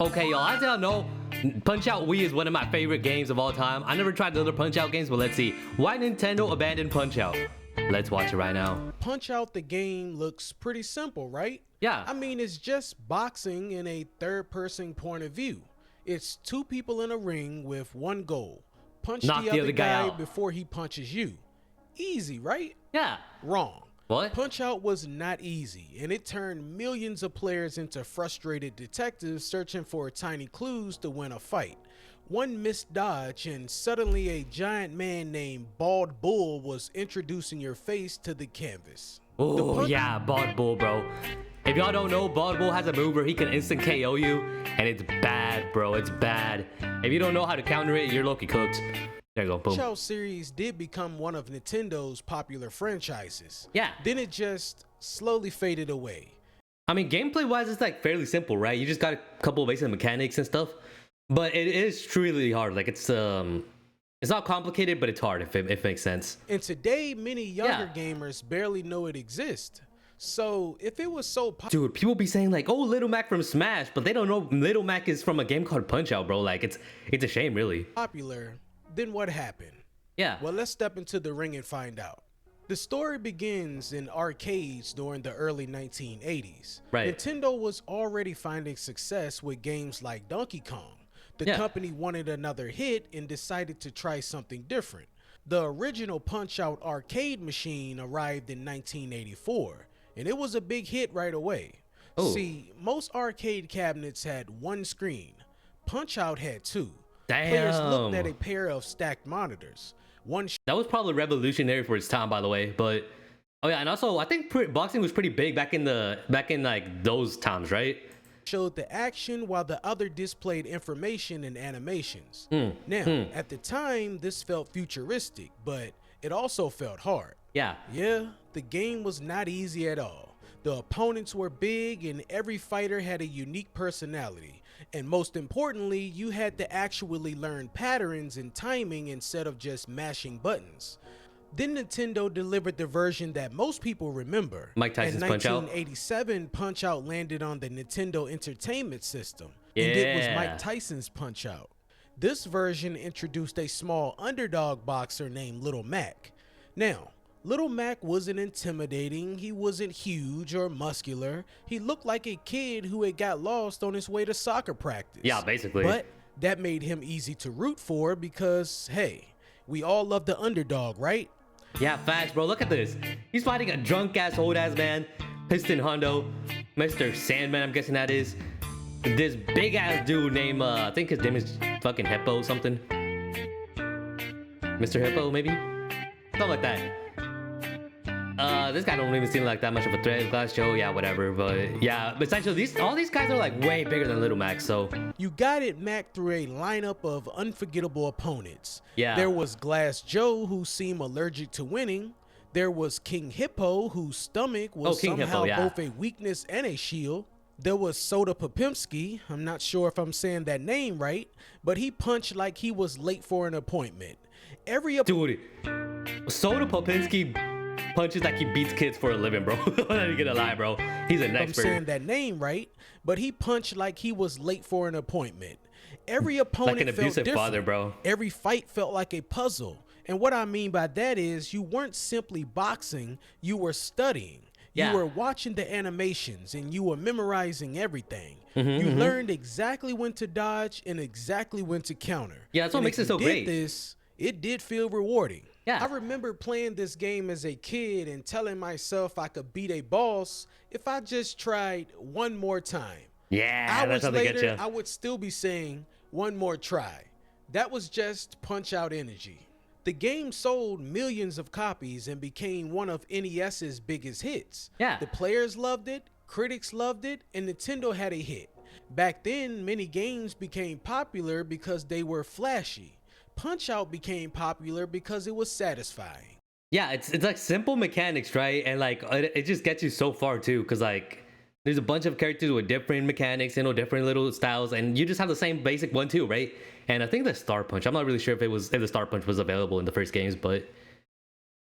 Okay, y'all, as y'all know, Punch-Out Wii is one of my favorite games of all time. I never tried the other Punch-Out games, but let's see. Why Nintendo abandoned Punch-Out? Let's watch it right now. Punch-Out the game looks pretty simple, right? Yeah. I mean, it's just boxing in a third-person point of view. It's two people in a ring with one goal. Punch Knock the other guy out before he punches you. Easy, right? Yeah. Wrong. What? Punch-Out was not easy, and it turned millions of players into frustrated detectives searching for tiny clues to win a fight. One missed dodge, and suddenly a giant man named Bald Bull was introducing your face to the canvas. Oh, yeah, Bald Bull, bro. If y'all don't know, Bald Bull has a move where he can instant KO you, and it's bad, bro. It's bad. If you don't know how to counter it, you're low-key cooked. There you go, boom. Punch-Out series did become one of Nintendo's popular franchises. Yeah. Then it just slowly faded away. I mean, gameplay-wise, it's like fairly simple, right? You just got a couple of basic mechanics and stuff, but it is truly hard. Like it's not complicated, but it's hard if it makes sense. And today, many younger gamers barely know it exists. So if it was so popular, dude, people be saying like, "Oh, Little Mac from Smash," but they don't know Little Mac is from a game called Punch-Out, bro. Like it's a shame, really. Then what happened? Yeah. Well, let's step into the ring and find out. The story begins in arcades during the early 1980s. Right. Nintendo was already finding success with games like Donkey Kong. The company wanted another hit and decided to try something different. The original Punch-Out arcade machine arrived in 1984, and it was a big hit right away. Oh. See, most arcade cabinets had one screen. Punch-Out had two. Damn. Players looked at a pair of stacked monitors. That was probably revolutionary for its time, by the way. But oh yeah, and also I think boxing was pretty big back in like those times, right? Showed the action while the other displayed information and animations. Now, at the time, this felt futuristic, but it also felt hard. Yeah. Yeah, the game was not easy at all. The opponents were big and every fighter had a unique personality. And most importantly, you had to actually learn patterns and timing instead of just mashing buttons. Then Nintendo delivered the version that most people remember. Mike Tyson's Punch-Out. In 1987, Punch-Out landed on the Nintendo Entertainment System. And it was Mike Tyson's Punch-Out. This version introduced a small underdog boxer named Little Mac. Now, Little Mac wasn't intimidating, he wasn't huge or muscular. He looked like a kid who had got lost on his way to soccer practice. Yeah, basically. But that made him easy to root for because, hey, we all love the underdog, right? Yeah, facts, bro. Look at this. He's fighting a drunk-ass, old-ass man, Piston Hondo, Mr. Sandman, I'm guessing that is. This big-ass dude named, I think his name is fucking Hippo something. Mr. Hippo, maybe? Something like that. This guy don't even seem like that much of a threat. Glass Joe, yeah, whatever. But yeah, essentially, all these guys are like way bigger than Little Mac, so. You guided Mac through a lineup of unforgettable opponents. Yeah. There was Glass Joe, who seemed allergic to winning. There was King Hippo, whose stomach was somehow both a weakness and a shield. There was Soda Popimski. I'm not sure if I'm saying that name right, but he punched like he was late for an appointment. Dude, Soda Popinski punches like he beats kids for a living, bro. I'm not even gonna lie, bro. He's an expert. I'm saying that name right, but he punched like he was late for an appointment. Every opponent like an abusive felt father, bro. Every fight felt like a puzzle. And what I mean by that is you weren't simply boxing, you were studying. You were watching the animations and you were memorizing everything. You learned exactly when to dodge and exactly when to counter. Yeah, that's what makes it so great. It did feel rewarding. Yeah. I remember playing this game as a kid and telling myself I could beat a boss if I just tried one more time. Yeah, that's how they get you. I would still be saying one more try. That was just Punch-Out energy. The game sold millions of copies and became one of NES's biggest hits. Yeah. The players loved it, critics loved it, and Nintendo had a hit. Back then, many games became popular because they were flashy. Punch-Out became popular because it was satisfying. Yeah, it's like simple mechanics, right? And like it just gets you so far too, because like there's a bunch of characters with different mechanics, you know, different little styles, and you just have the same basic one too, right? And I think the Star Punch, I'm not really sure if the Star Punch was available in the first games, but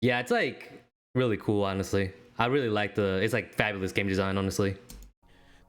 yeah, it's like really cool, honestly. I really like it's like fabulous game design, honestly.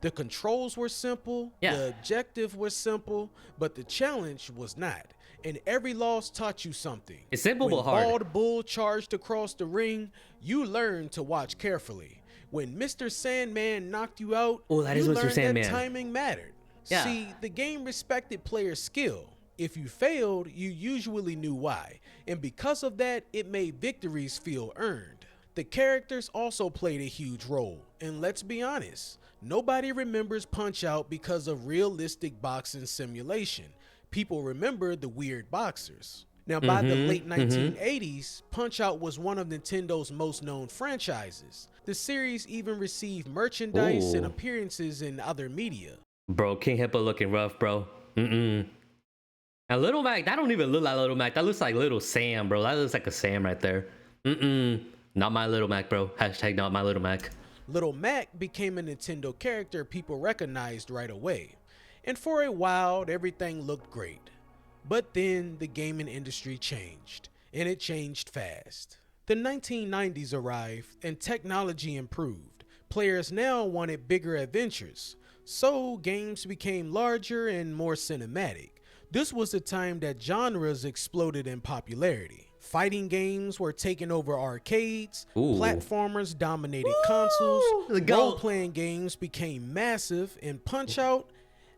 The controls were simple, Yeah. the objective was simple, but the challenge was not. And every loss taught you something. It's simple When but hard. Bald Bull charged across the ring, you learned to watch carefully. When Mr. Sandman knocked you out, Oh, that you is Mr. learned Sandman. that timing mattered. Yeah. See, the game respected player skill. If you failed, you usually knew why. And because of that, it made victories feel earned. The characters also played a huge role. And let's be honest, nobody remembers Punch-Out because of realistic boxing simulation. People remember the weird boxers. Now, by the late 1980s, Punch-Out was one of Nintendo's most known franchises. The series even received merchandise and Ooh. appearances in other media. Bro, King Hippo looking rough, bro. And Little Mac, that don't even look like Little Mac. That looks like Little Sam, bro. That looks like a Sam right there. Not my Little Mac, bro. Hashtag not my Little Mac. Little Mac became a Nintendo character people recognized right away. And for a while, everything looked great. But then the gaming industry changed, and it changed fast. The 1990s arrived, and technology improved. Players now wanted bigger adventures, so games became larger and more cinematic. This was the time that genres exploded in popularity. Fighting games were taking over arcades, Ooh. platformers dominated consoles, the GOAT. role-playing games became massive, and Punch-Out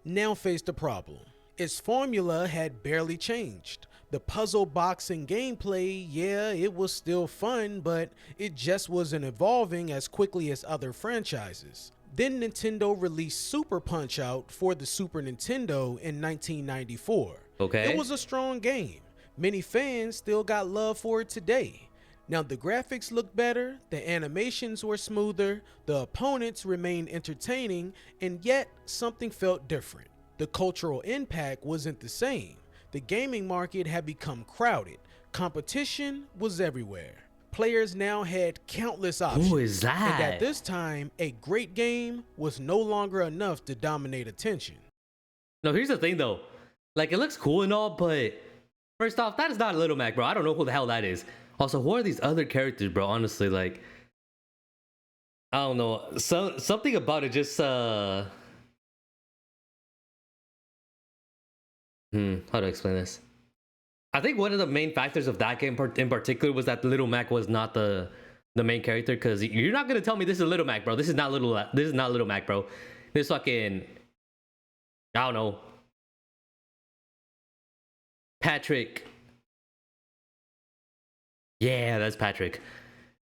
now faced a problem. Its formula had barely changed. The puzzle boxing gameplay, yeah, it was still fun, but it just wasn't evolving as quickly as other franchises. Then Nintendo released Super Punch-Out for the Super Nintendo in 1994. Okay. It was a strong game. Many fans still got love for it today. Now the graphics looked better, the animations were smoother, the opponents remained entertaining, and yet something felt different. The cultural impact wasn't the same. The gaming market had become crowded. Competition was everywhere. Players now had countless options. Who is that? And at this time, a great game was no longer enough to dominate attention. No, here's the thing though. Like, it looks cool and all, but first off, that is not Little Mac, bro. I don't know who the hell that is. Also, who are these other characters, bro? Honestly, like, I don't know. Something about it just how do I explain this? I think one of the main factors of that game in particular was that Little Mac was not the main character, because you're not gonna tell me this is Little Mac, bro. This is not Little Mac, bro. This fucking, I don't know, Patrick. Yeah, that's Patrick.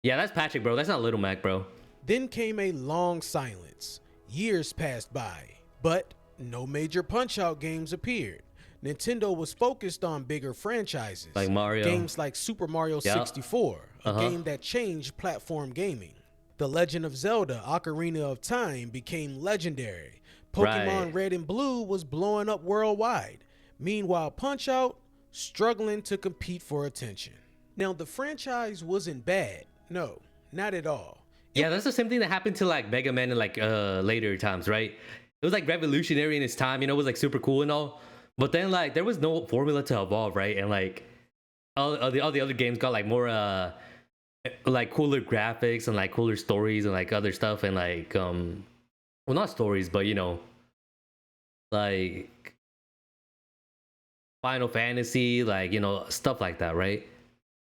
Yeah, that's Patrick, bro. That's not Little Mac, bro. Then came a long silence. Years passed by, but no major Punch-Out games appeared. Nintendo was focused on bigger franchises, Like Mario. games like Super Mario 64, a game that changed platform gaming. The Legend of Zelda: Ocarina of Time became legendary. Pokemon Right. Red and Blue was blowing up worldwide. Meanwhile, Punch-Out struggling to compete for attention. Now, the franchise wasn't bad. No, not at all. Yeah, that's the same thing that happened to like Mega Man in like later times, right? It was like revolutionary in its time, you know, it was like super cool and all. But then like there was no formula to evolve, right? And like all the other games got like more like cooler graphics and like cooler stories and like other stuff, and like well, not stories, but you know, like Final Fantasy, like, you know, stuff like that, right?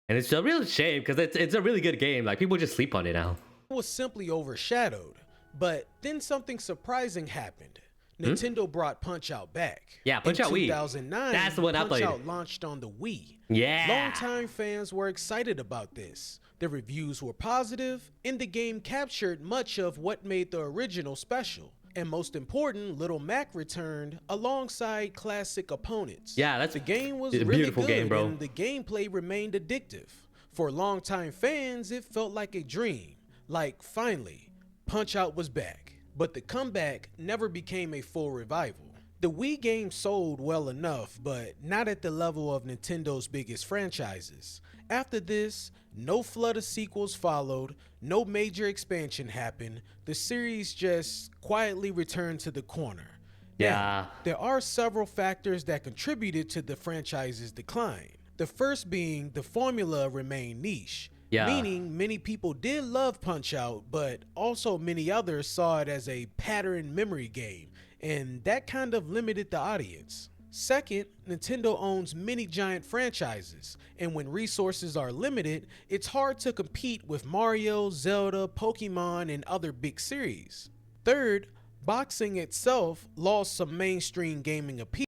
And it's a real shame because it's a really good game. Like, people just sleep on it now. It was simply overshadowed. But then something surprising happened. Nintendo brought Punch-Out back. Yeah, Punch-Out Wii. In 2009, That's the one I played. Punch-Out launched on the Wii. Yeah. Longtime fans were excited about this. The reviews were positive, and the game captured much of what made the original special. And most important, Little Mac returned alongside classic opponents. Yeah, that's the game was a really beautiful good, game, bro. and the gameplay remained addictive. For longtime fans, it felt like a dream. Like, finally, Punch-Out was back. But the comeback never became a full revival. The Wii game sold well enough, but not at the level of Nintendo's biggest franchises. After this, no flood of sequels followed, no major expansion happened, the series just quietly returned to the corner. Yeah. Now, there are several factors that contributed to the franchise's decline. The first being the formula remained niche. Yeah. Meaning, many people did love Punch Out, but also many others saw it as a pattern memory game, and that kind of limited the audience. Second, Nintendo owns many giant franchises, and when resources are limited, it's hard to compete with Mario, Zelda, Pokemon, and other big series. Third, boxing itself lost some mainstream gaming appeal.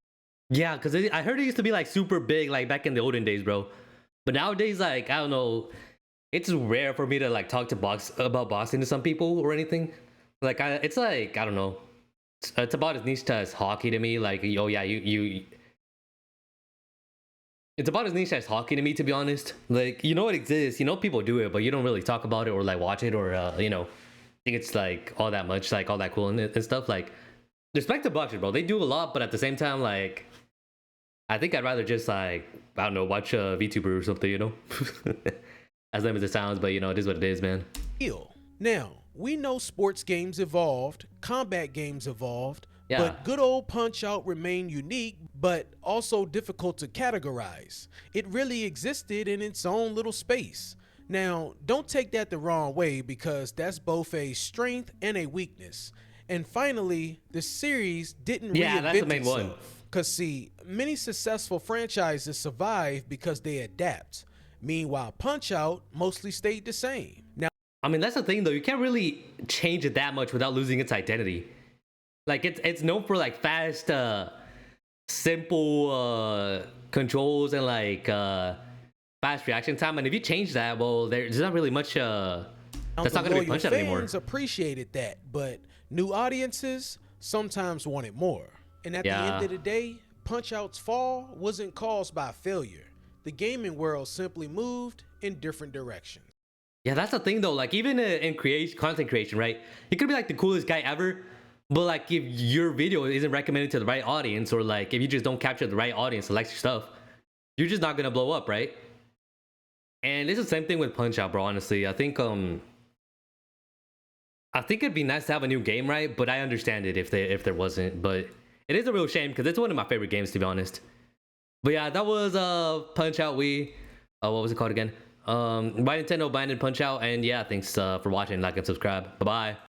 Yeah, because I heard it used to be like super big, like back in the olden days, bro. But nowadays, like, I don't know, it's rare for me to like talk to about boxing to some people or anything. Like, it's like, I don't know, it's about as niche as hockey to me. Like, oh yeah, it's about as niche as hockey to me, to be honest. Like, you know it exists, you know people do it, but you don't really talk about it or like watch it or think it's like all that much, like all that cool and stuff. Like, respect to boxers, bro. They do a lot, but at the same time, like, I think I'd rather just like, I don't know, watch a VTuber or something, as lame as it sounds, but it is what it is, man. Now, we know sports games evolved, combat games evolved, Yeah. but good old Punch Out remained unique, but also difficult to categorize. It really existed in its own little space. Now, don't take that the wrong way because that's both a strength and a weakness. And finally, the series didn't Yeah, that's the reinvent main one. itself. Because, see, many successful franchises survive because they adapt. Meanwhile, Punch Out mostly stayed the same. Now, I mean, that's the thing though. You can't really change it that much without losing its identity. Like, it's known for like fast, simple controls and like fast reaction time. And if you change that, well, there's not really much. That's not gonna be Punch Out anymore. fans appreciated that, but new audiences sometimes wanted more. And at the end of the day, Punch Out's fall wasn't caused by failure. The gaming world simply moved in different directions. Yeah, that's the thing though. Like, even in content creation, right? You could be like the coolest guy ever, but like if your video isn't recommended to the right audience, or like if you just don't capture the right audience that likes your stuff, you're just not gonna blow up, right? And it's the same thing with Punch Out, bro. Honestly, I think it'd be nice to have a new game, right? But I understand it if there wasn't. But it is a real shame because it's one of my favorite games, to be honest. But yeah, that was Punch Out Wii. What was it called again? By Nintendo, by Punch Out. And yeah, thanks for watching. Like and subscribe. Bye bye.